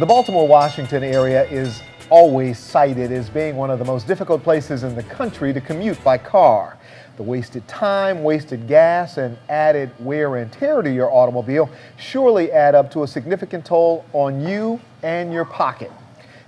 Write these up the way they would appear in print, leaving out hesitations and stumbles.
The Baltimore-Washington area is always cited as being one of the most difficult places in the country to commute by car. The wasted time, wasted gas, and added wear and tear to your automobile surely add up to a significant toll on you and your pocket.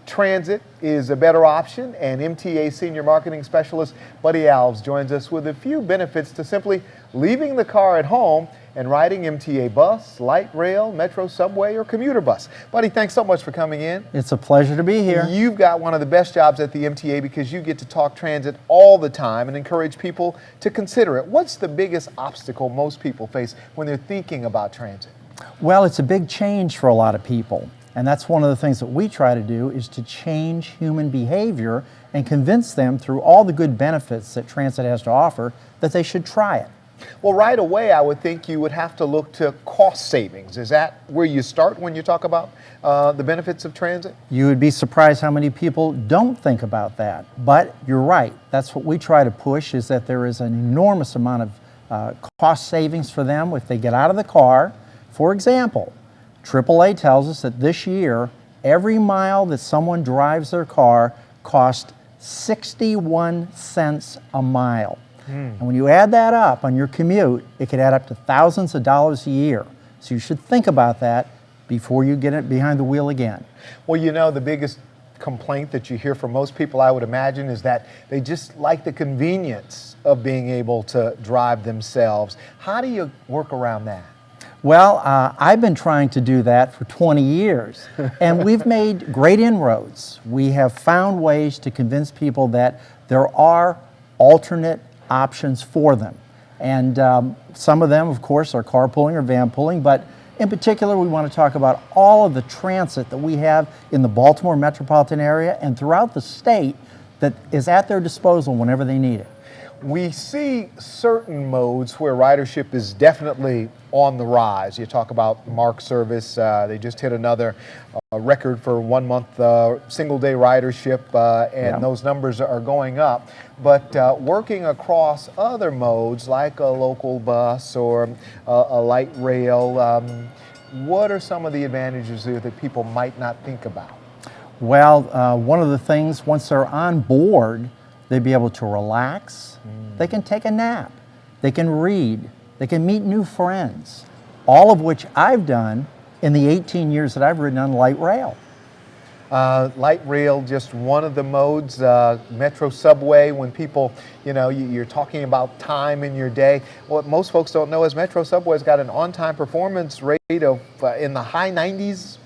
Transit is a better option, and MTA Senior Marketing Specialist Buddy Alves joins us with a few benefits to simply leaving the car at home and riding MTA bus, light rail, metro, subway, or commuter bus. Buddy, thanks so much for coming in. It's a pleasure to be here. You've got one of the best jobs at the MTA because you get to talk transit all the time and encourage people to consider it. What's the biggest obstacle most people face when they're thinking about transit? Well, it's a big change for a lot of people. And that's one of the things that we try to do, is to change human behavior and convince them through all the good benefits that transit has to offer that they should try it. Well, right away, I would think you would have to look to cost savings. Is that where you start when you talk about the benefits of transit? You would be surprised how many people don't think about that. But you're right. That's what we try to push, is that there is an enormous amount of cost savings for them if they get out of the car. For example, AAA tells us that this year, every mile that someone drives their car cost 61 cents a mile. And when you add that up on your commute, it could add up to thousands of dollars a year. So you should think about that before you get it behind the wheel again. Well, you know, the biggest complaint that you hear from most people, I would imagine, is that they just like the convenience of being able to drive themselves. How do you work around that? Well, I've been trying to do that for 20 years, and we've made great inroads. We have found ways to convince people that there are alternate options for them. And some of them, of course, are carpooling or van pooling, but in particular, we want to talk about all of the transit that we have in the Baltimore metropolitan area and throughout the state that is at their disposal whenever they need it. We see certain modes where ridership is definitely on the rise. You talk about Mark service. They just hit another record for 1 month single-day ridership, and those numbers are going up. But working across other modes like a local bus or a light rail, what are some of the advantages there that people might not think about? Well, one of the things, once they're on board, they'd be able to relax, they can take a nap, they can read, they can meet new friends, all of which I've done in the 18 years that I've ridden on light rail. Light rail, just one of the modes. Metro, subway, when people, you know, you're talking about time in your day. What most folks don't know is Metro Subway's got an on-time performance rate of in the high 90s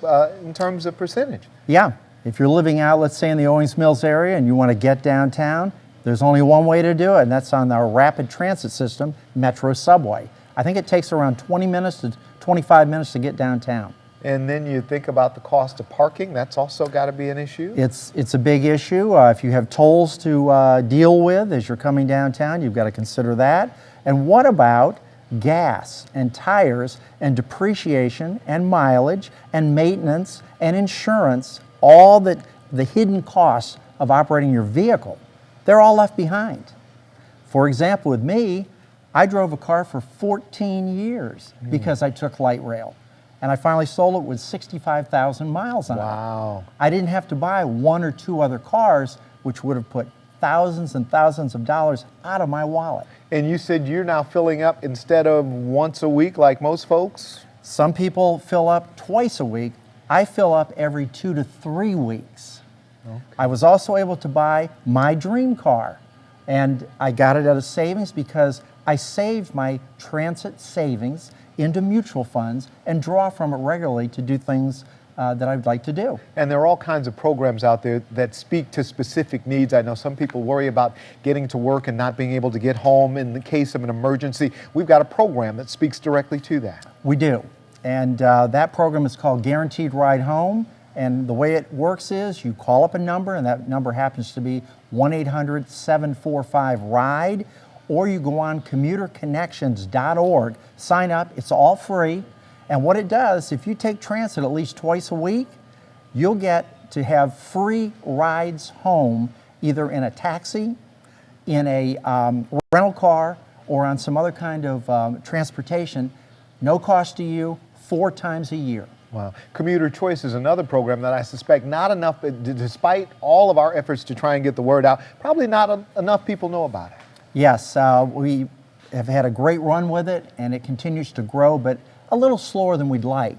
in terms of percentage. Yeah. If you're living out, let's say, in the Owings Mills area and you want to get downtown, there's only one way to do it, and that's on our rapid transit system, Metro Subway. I think it takes around 20 minutes to 25 minutes to get downtown. And then you think about the cost of parking. That's also got to be an issue. It's a big issue. If you have tolls to deal with as you're coming downtown, you've got to consider that. And what about gas and tires and depreciation and mileage and maintenance and insurance? All the hidden costs of operating your vehicle, they're all left behind. For example, with me, I drove a car for 14 years because I took light rail. And I finally sold it with 65,000 miles on it. Wow. I didn't have to buy 1 or 2 other cars, which would have put thousands and thousands of dollars out of my wallet. And you said you're now filling up instead of once a week like most folks? Some people fill up twice a week. I fill up every 2 to 3 weeks. Okay. I was also able to buy my dream car, and I got it at a savings because I saved my transit savings into mutual funds and draw from it regularly to do things that I'd like to do. And there are all kinds of programs out there that speak to specific needs. I know some people worry about getting to work and not being able to get home in the case of an emergency. We've got a program that speaks directly to that. We do. And that program is called Guaranteed Ride Home. And the way it works is you call up a number, and that number happens to be 1-800-745-RIDE, or you go on commuterconnections.org, sign up, it's all free. And what it does, if you take transit at least twice a week, you'll get to have free rides home, either in a taxi, in a rental car, or on some other kind of transportation, no cost to you, 4 times a year. Wow. Commuter Choice is another program that I suspect not enough, despite all of our efforts to try and get the word out, probably not enough people know about it. Yes, we have had a great run with it, and it continues to grow, but a little slower than we'd like.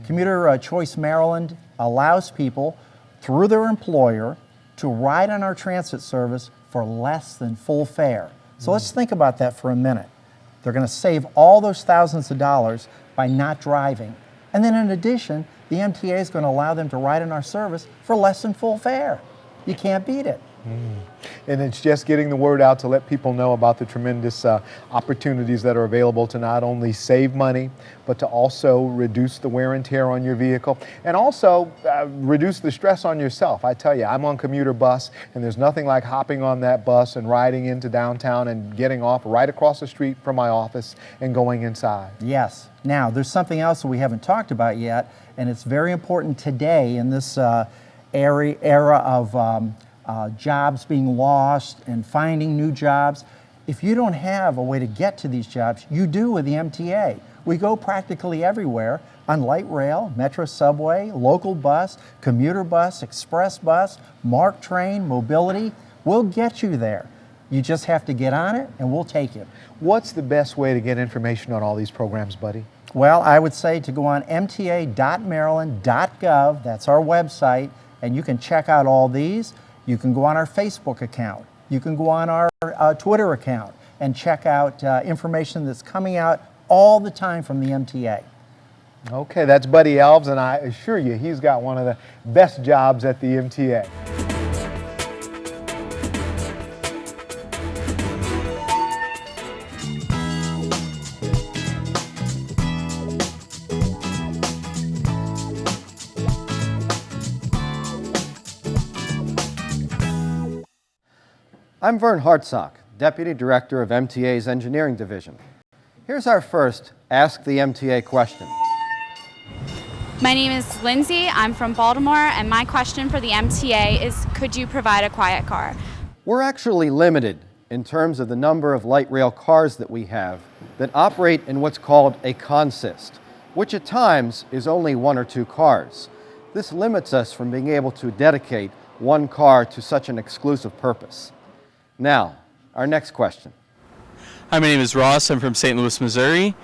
Commuter Choice Maryland allows people, through their employer, to ride on our transit service for less than full fare. So let's think about that for a minute. They're going to save all those thousands of dollars by not driving. And then in addition, the MTA is going to allow them to ride in our service for less than full fare. You can't beat it. And it's just getting the word out to let people know about the tremendous opportunities that are available to not only save money, but to also reduce the wear and tear on your vehicle, and also reduce the stress on yourself. I tell you, I'm on Commuter bus, and there's nothing like hopping on that bus and riding into downtown and getting off right across the street from my office and going inside. Yes. Now, there's something else that we haven't talked about yet, and it's very important today in this era of jobs being lost and finding new jobs. If you don't have a way to get to these jobs, you do with the MTA. We go practically everywhere on light rail, metro subway, local bus, commuter bus, express bus, MARC train, mobility. We'll get you there. You just have to get on it and we'll take you. What's the best way to get information on all these programs, Buddy? Well, I would say to go on mta.maryland.gov. That's our website, and you can check out all these. You can go on our Facebook account. You can go on our Twitter account and check out information that's coming out all the time from the MTA. Okay, that's Buddy Alves, and I assure you he's got one of the best jobs at the MTA. I'm Vern Hartsock, Deputy Director of MTA's Engineering Division. Here's our first Ask the MTA question. My name is Lindsay. I'm from Baltimore, and my question for the MTA is, could you provide a quiet car? We're actually limited in terms of the number of light rail cars that we have that operate in what's called a consist, which at times is only 1 or 2 cars. This limits us from being able to dedicate one car to such an exclusive purpose. Now, our next question. Hi, my name is Ross. I'm from St. Louis, Missouri.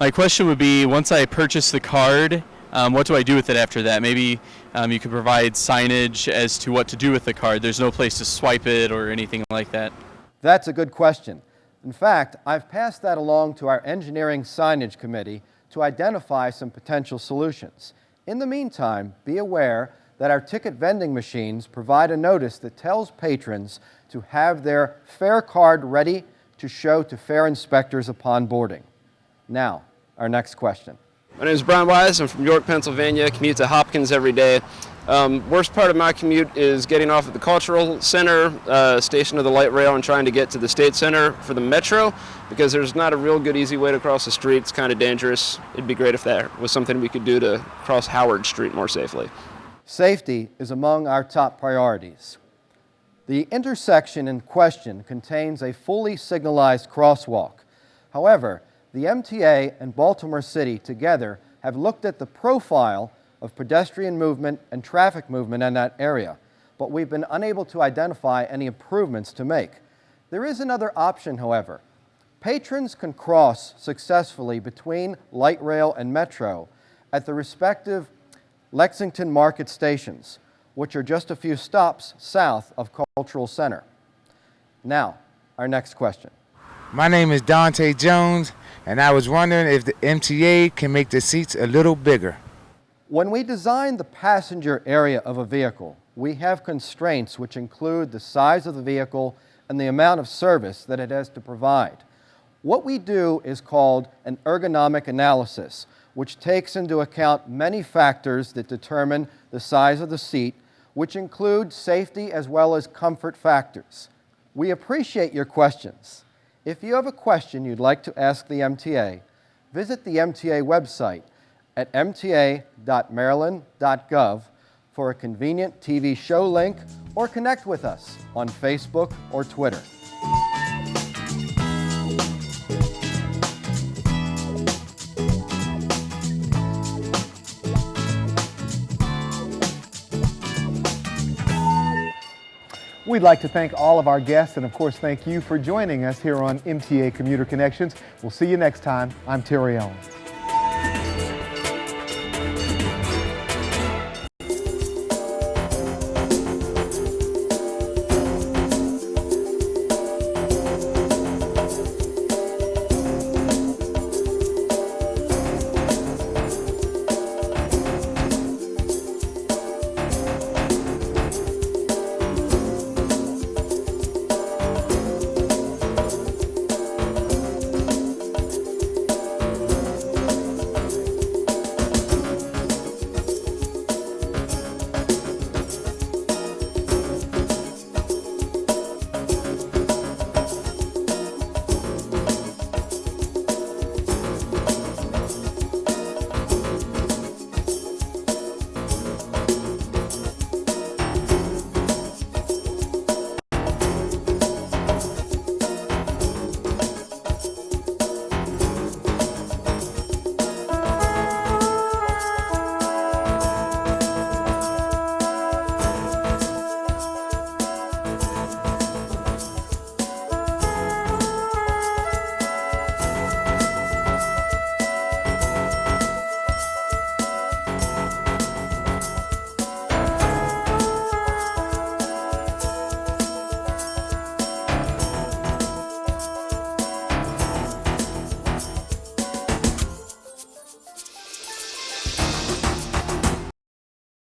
My question would be, once I purchase the card, what do I do with it after that? Maybe you could provide signage as to what to do with the card. There's no place to swipe it or anything like that. That's a good question. In fact, I've passed that along to our Engineering Signage Committee to identify some potential solutions. In the meantime, be aware that our ticket vending machines provide a notice that tells patrons to have their fare card ready to show to fare inspectors upon boarding. Now, our next question. My name is Brian Wise. I'm from York, Pennsylvania. Commute to Hopkins every day. Worst part of my commute is getting off at the Cultural Center, station of the light rail, and trying to get to the State Center for the Metro, because there's not a real good, easy way to cross the street. It's kind of dangerous. It'd be great if that was something we could do to cross Howard Street more safely. Safety is among our top priorities. The intersection in question contains a fully signalized crosswalk. However, the MTA and Baltimore City together have looked at the profile of pedestrian movement and traffic movement in that area, but we've been unable to identify any improvements to make. There is another option, however. Patrons can cross successfully between light rail and metro at the respective Lexington Market stations, which are just a few stops south of Cultural Center. Now, our next question. My name is Dante Jones, and I was wondering if the MTA can make the seats a little bigger. When we design the passenger area of a vehicle, we have constraints which include the size of the vehicle and the amount of service that it has to provide. What we do is called an ergonomic analysis, which takes into account many factors that determine the size of the seat, which include safety as well as comfort factors. We appreciate your questions. If you have a question you'd like to ask the MTA, visit the MTA website at mta.maryland.gov for a convenient TV show link, or connect with us on Facebook or Twitter. We'd like to thank all of our guests and, of course, thank you for joining us here on MTA Commuter Connections. We'll see you next time. I'm Terry Owens.